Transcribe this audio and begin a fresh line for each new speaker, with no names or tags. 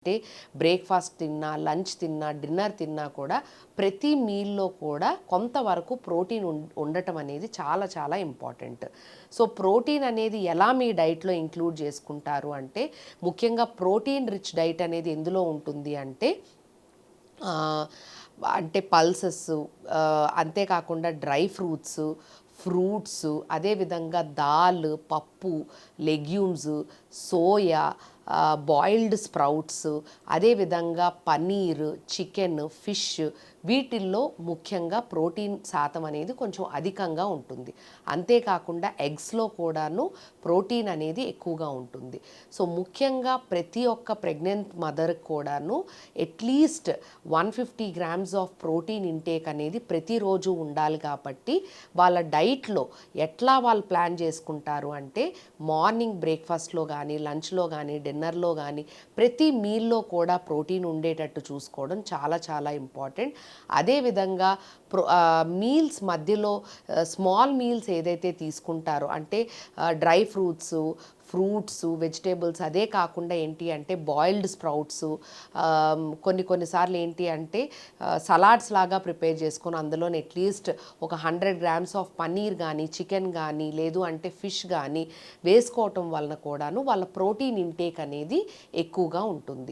అంటే బ్రేక్ఫాస్ట్ తిన్నా, లంచ్ తిన్నా, డిన్నర్ తిన్నా కూడా ప్రతి మీల్లో కూడా కొంతవరకు ప్రోటీన్ ఉండటం అనేది చాలా చాలా ఇంపార్టెంట్. సో ప్రోటీన్ అనేది ఎలా మీ డైట్లో ఇంక్లూడ్ చేసుకుంటారు అంటే, ముఖ్యంగా ప్రోటీన్ రిచ్ డైట్ అనేది ఎందులో ఉంటుంది అంటే అంటే పల్సెస్, అంతేకాకుండా డ్రై ఫ్రూట్స్, అదేవిధంగా దాల్, పప్పు, లెగ్యూమ్స్, సోయా, బాయిల్డ్ స్ప్రౌట్స్, అదేవిధంగా పన్నీర్, చికెన్, ఫిష్, వీటిల్లో ముఖ్యంగా ప్రోటీన్ శాతం అనేది కొంచెం అధికంగా ఉంటుంది. అంతేకాకుండా ఎగ్స్లో కూడాను ప్రోటీన్ అనేది ఎక్కువగా ఉంటుంది. సో ముఖ్యంగా ప్రతి ఒక్క ప్రెగ్నెంట్ మదర్కి కూడాను at least 150 grams of protein intake అనేది ప్రతిరోజు ఉండాలి. కాబట్టి వాళ్ళ డైట్లో ఎట్లా వాళ్ళు ప్లాన్ చేసుకుంటారు అంటే, మార్నింగ్ బ్రేక్ఫాస్ట్లో కానీ, లంచ్లో కానీ, డిన్నర్లో కానీ ప్రతి మీల్లో కూడా ప్రోటీన్ ఉండేటట్టు చూసుకోవడం చాలా చాలా ఇంపార్టెంట్. అదేవిధంగా మీల్స్ మధ్యలో స్మాల్ మీల్స్ ఏదైతే తీసుకుంటారో అంటే డ్రై ఫ్రూట్స్, వెజిటేబుల్స్, అదే కాకుండా ఏంటి అంటే బాయిల్డ్ స్ప్రౌట్స్, కొన్నిసార్లు ఏంటి అంటే సలాడ్స్ లాగా ప్రిపేర్ చేసుకొని అందులో అట్లీస్ట్ ఒక 100 గ్రామ్స్ ఆఫ్ పన్నీర్ కానీ, చికెన్ కానీ, లేదు అంటే ఫిష్ కానీ వేసుకోవటం వలన కూడాను వాళ్ళ ప్రోటీన్ ఇంటేక్ అనేది ఎక్కువగా ఉంటుంది.